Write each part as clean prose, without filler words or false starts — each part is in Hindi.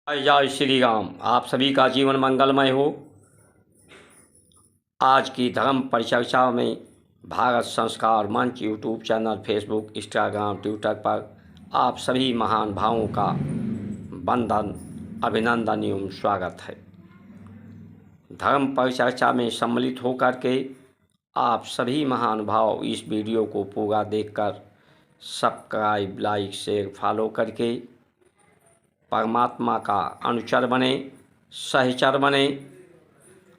जय श्री राम। आप सभी का जीवन मंगलमय हो। आज की धर्म परिचर्चा में भारत संस्कार मंच YouTube channel, Facebook, Instagram, Twitter पर आप सभी महान भावों का वंदन, अभिनंदन एवं स्वागत है। धर्म परिचर्चा में सम्मिलित होकर के आप सभी महान भाव इस वीडियो को पूरा देखकर सब्सक्राइब, लाइक, शेयर, फॉलो करके परमात्मा का अनुचर बने, सहचर बने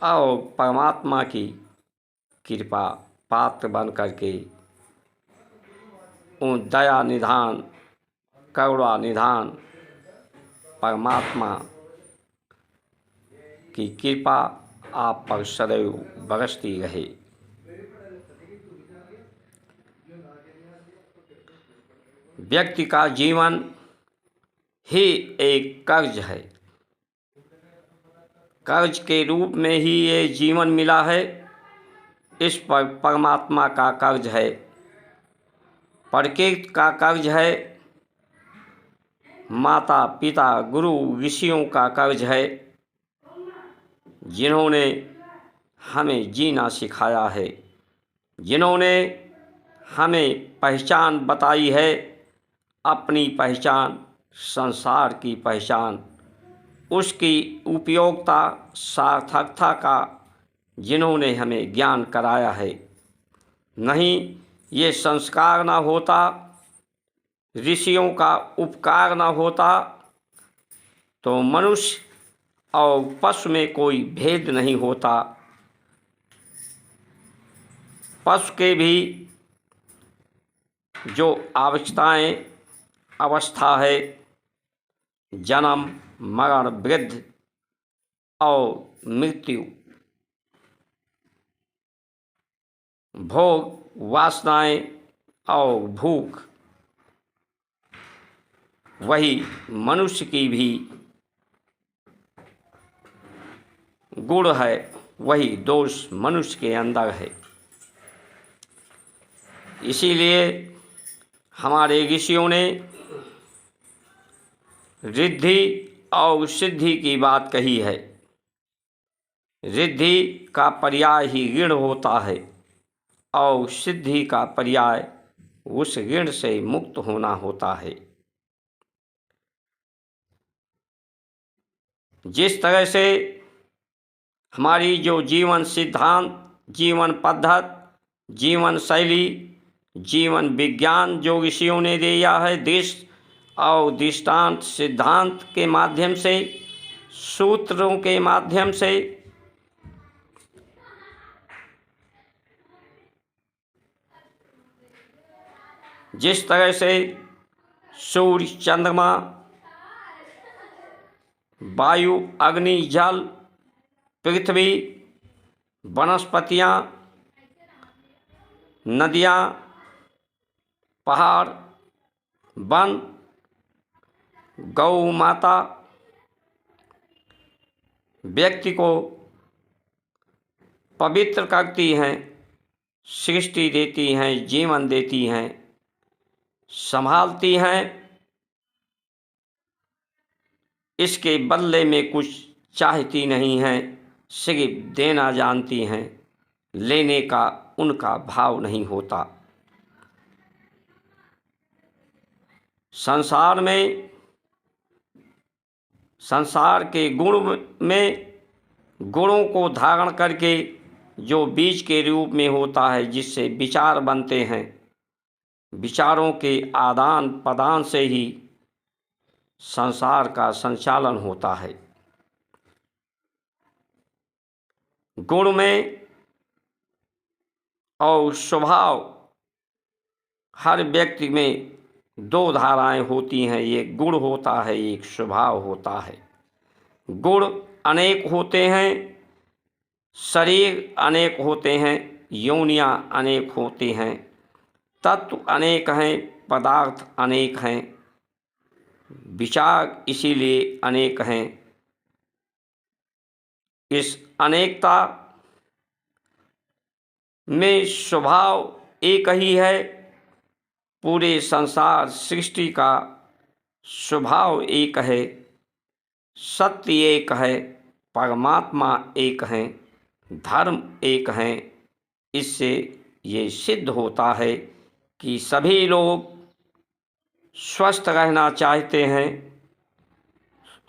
और परमात्मा की कृपा पात्र बन करके उन दया निधान, करुणा निधान परमात्मा की कृपा आप पर सदैव बरसती रहे। व्यक्ति का जीवन ही एक कर्ज है। कर्ज के रूप में ही ये जीवन मिला है। इस पर परमात्मा का कर्ज है, प्रकृति का कर्ज है, माता पिता गुरु ऋषियों का कर्ज है, जिन्होंने हमें जीना सिखाया है, जिन्होंने हमें पहचान बताई है, अपनी पहचान, संसार की पहचान, उसकी उपयोगिता, सार्थकता का जिन्होंने हमें ज्ञान कराया है। नहीं ये संस्कार ना होता, ऋषियों का उपकार ना होता, तो मनुष्य और पशु में कोई भेद नहीं होता। पशु के भी जो आवश्यकताएं, अवस्था है, जन्म, मरण, वृद्धि और मृत्यु, भोग, वासनाएं और भूख, वही मनुष्य की भी गुण है, वही दोष मनुष्य के अंदर है। इसीलिए हमारे ऋषियों ने रिद्धि और सिद्धि की बात कही है। रिद्धि का पर्याय ही ऋण होता है और सिद्धि का पर्याय उस ऋण से मुक्त होना होता है। जिस तरह से हमारी जो जीवन सिद्धांत, जीवन पद्धति, जीवन शैली, जीवन विज्ञान जो ऋषियों ने दिया है, दृष्ट और दृष्टांत सिद्धांत के माध्यम से, सूत्रों के माध्यम से, जिस तरह से सूर्य, चंद्रमा, वायु, अग्नि, जल, पृथ्वी, वनस्पतियाँ, नदियाँ, पहाड़, वन, गौ माता व्यक्ति को पवित्र करती हैं, सृष्टि देती हैं, जीवन देती हैं, संभालती हैं। इसके बदले में कुछ चाहती नहीं हैं, सिर्फ देना जानती हैं, लेने का उनका भाव नहीं होता। संसार में, संसार के गुण में गुणों को धारण करके जो बीज के रूप में होता है, जिससे विचार बनते हैं, विचारों के आदान प्रदान से ही संसार का संचालन होता है। गुण में और स्वभाव, हर व्यक्ति में दो धाराएं होती हैं, एक गुण होता है, एक स्वभाव होता है। गुण अनेक होते हैं, शरीर अनेक होते हैं, योनियां अनेक होती हैं, तत्व अनेक हैं, पदार्थ अनेक हैं, विचार इसीलिए अनेक हैं। इस अनेकता में स्वभाव एक ही है। पूरे संसार सृष्टि का स्वभाव एक है, सत्य एक है, परमात्मा एक हैं, धर्म एक हैं। इससे ये सिद्ध होता है कि सभी लोग स्वस्थ रहना चाहते हैं,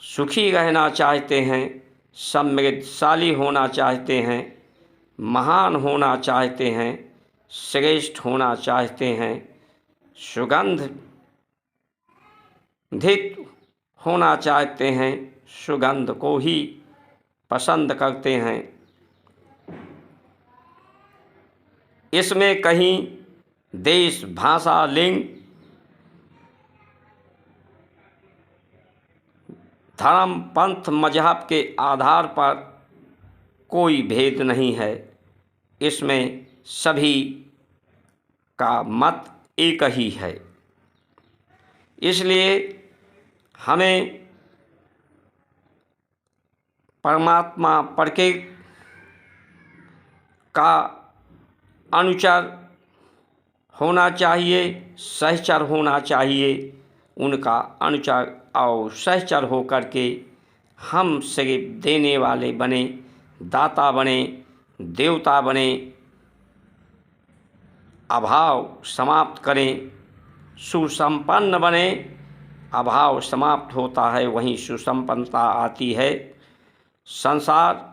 सुखी रहना चाहते हैं, समृद्धशाली होना चाहते हैं, महान होना चाहते हैं, श्रेष्ठ होना चाहते हैं, सुगंधित होना चाहते हैं, सुगंध को ही पसंद करते हैं। इसमें कहीं देश, भाषा, लिंग, धर्म, पंथ, मजहब के आधार पर कोई भेद नहीं है। इसमें सभी का मत एक ही है। इसलिए हमें परमात्मा प्रत्येक का अनुचर होना चाहिए, सहचर होना चाहिए। उनका अनुचर और सहचर होकर के हम सिर्फ देने वाले बने, दाता बने, देवता बने, अभाव समाप्त करें, सुसंपन्न बने। अभाव समाप्त होता है, वहीं सुसंपन्नता आती है। संसार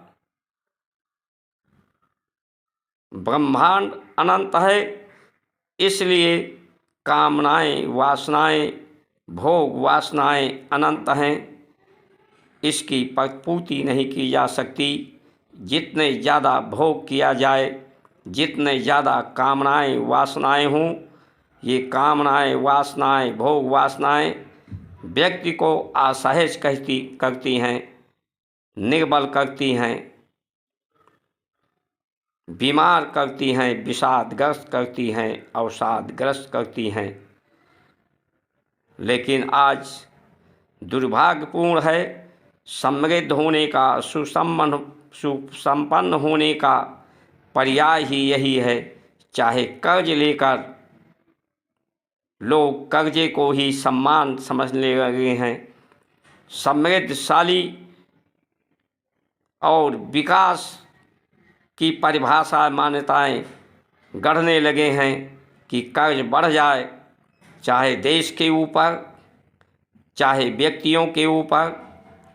ब्रह्मांड अनंत है, इसलिए कामनाएं, वासनाएं, भोग वासनाएं अनंत हैं। इसकी पूर्ति नहीं की जा सकती। जितने ज़्यादा भोग किया जाए, जितने ज़्यादा कामनाएं, वासनाएं हों, ये कामनाएं, वासनाएं, भोग वासनाएं व्यक्ति को असहज करती हैं, निर्बल करती हैं, बीमार करती हैं, विषादग्रस्त करती हैं, अवसादग्रस्त करती हैं। लेकिन आज दुर्भाग्यपूर्ण है, समृद्ध होने का, सुसंपन्न होने का पर्याय ही यही है। चाहे कर्ज लेकर लोग कर्जे को ही सम्मान समझने लगे हैं, समृद्धशाली और विकास की परिभाषा, मान्यताएं गढ़ने लगे हैं कि कर्ज बढ़ जाए, चाहे देश के ऊपर, चाहे व्यक्तियों के ऊपर।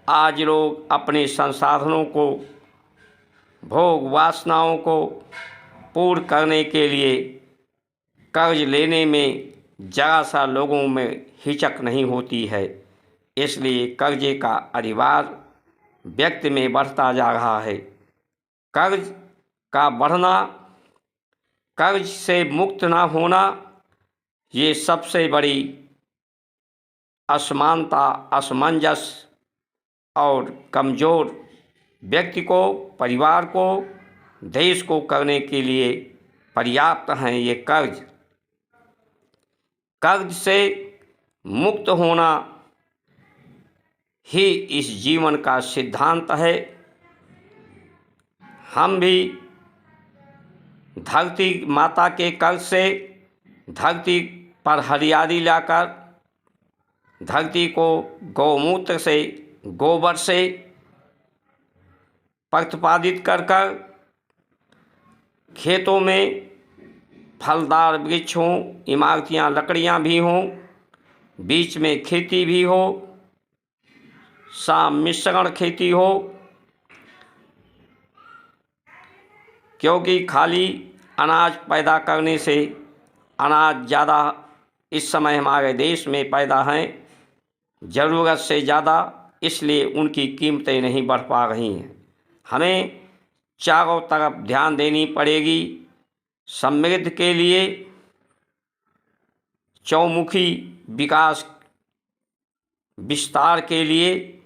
आज लोग अपने संसाधनों को, भोग वासनाओं को पूर्ण करने के लिए कर्ज लेने में जरा सा लोगों में हिचक नहीं होती है। इसलिए कर्जे का अधिभार व्यक्ति में बढ़ता जा रहा है। कर्ज का बढ़ना, कर्ज से मुक्त ना होना, ये सबसे बड़ी असमानता, असमंजस और कमज़ोर व्यक्ति को, परिवार को, देश को करने के लिए पर्याप्त हैं। ये कर्ज से मुक्त होना ही इस जीवन का सिद्धांत है। हम भी धरती माता के कर्ज से धरती पर हरियाली लाकर, धरती को गौमूत्र से, गोबर से प्रतिपादित कर खेतों में फलदार वृक्ष हों, इमारतियाँ, लकड़ियाँ भी हों, बीच में खेती भी हो, मिश्रण खेती हो। क्योंकि खाली अनाज पैदा करने से, अनाज ज़्यादा इस समय हमारे देश में पैदा हैं, ज़रूरत से ज़्यादा, इसलिए उनकी कीमतें नहीं बढ़ पा रही हैं। हमें चारों तरफ ध्यान देनी पड़ेगी। समृद्धि के लिए चौमुखी विकास, विस्तार के लिए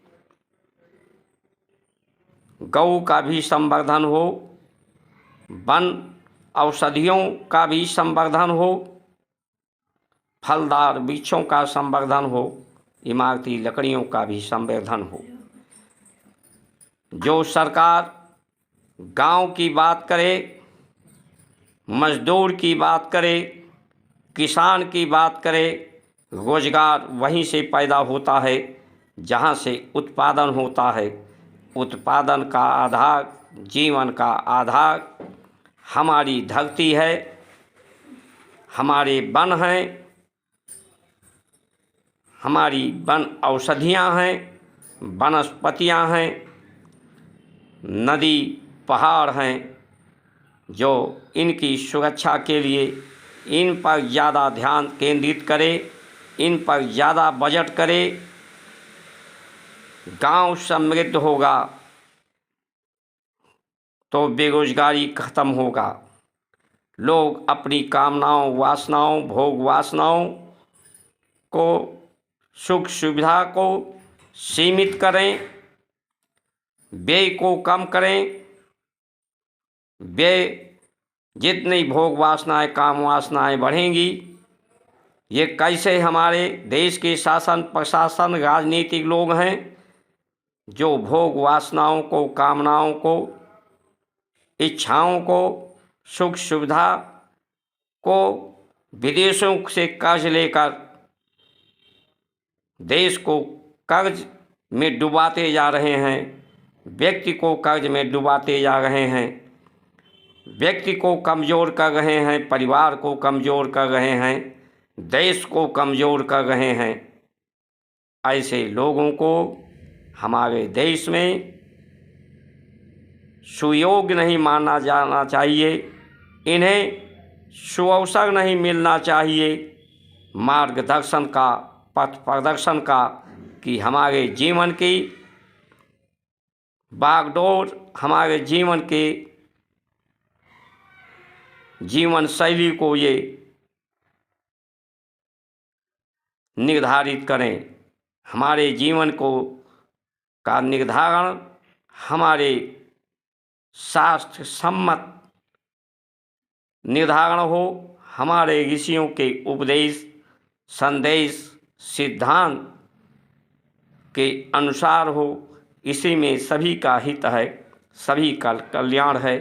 गौ का भी संवर्धन हो, वन औषधियों का भी संवर्धन हो, फलदार वृक्षों का संवर्धन हो, इमारती लकड़ियों का भी संवर्धन हो। जो सरकार गांव की बात करे, मजदूर की बात करे, किसान की बात करे, रोजगार वहीं से पैदा होता है जहाँ से उत्पादन होता है। उत्पादन का आधार, जीवन का आधार हमारी धरती है, हमारे वन हैं, हमारी वन औषधियाँ हैं, वनस्पतियाँ हैं, नदी पहाड़ हैं। जो इनकी सुरक्षा के लिए इन पर ज़्यादा ध्यान केंद्रित करे, इन पर ज़्यादा बजट करे, गांव समृद्ध होगा तो बेरोजगारी खत्म होगा। लोग अपनी कामनाओं, वासनाओं, भोग वासनाओं को, सुख सुविधा को सीमित करें, व्यय को कम करें। व्यय जितनी भोग वासनाएं, काम वासनाएं बढ़ेंगी, ये कैसे हमारे देश के शासन प्रशासन राजनीतिक लोग हैं जो भोग वासनाओं को, कामनाओं को, इच्छाओं को, सुख सुविधा को विदेशों से कर्ज लेकर देश को कर्ज में डुबाते जा रहे हैं, व्यक्ति को कर्ज में डुबाते जा रहे हैं, व्यक्ति को कमज़ोर कर रहे हैं, परिवार को कमज़ोर कर रहे हैं, देश को कमज़ोर कर रहे हैं। ऐसे लोगों को हमारे देश में सुयोग्य नहीं माना जाना चाहिए, इन्हें सुअवसर नहीं मिलना चाहिए मार्गदर्शन का, पथ प्रदर्शन का, कि हमारे जीवन की बागडोर, हमारे जीवन के जीवन शैली को ये निर्धारित करें। हमारे जीवन को का निर्धारण हमारे शास्त्र सम्मत निर्धारण हो, हमारे ऋषियों के उपदेश, संदेश, सिद्धांत के अनुसार हो। इसी में सभी का हित है, सभी का कल्याण है।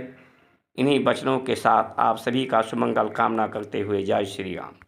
इन्हीं वचनों के साथ आप सभी का सुमंगल कामना करते हुए जय श्री राम।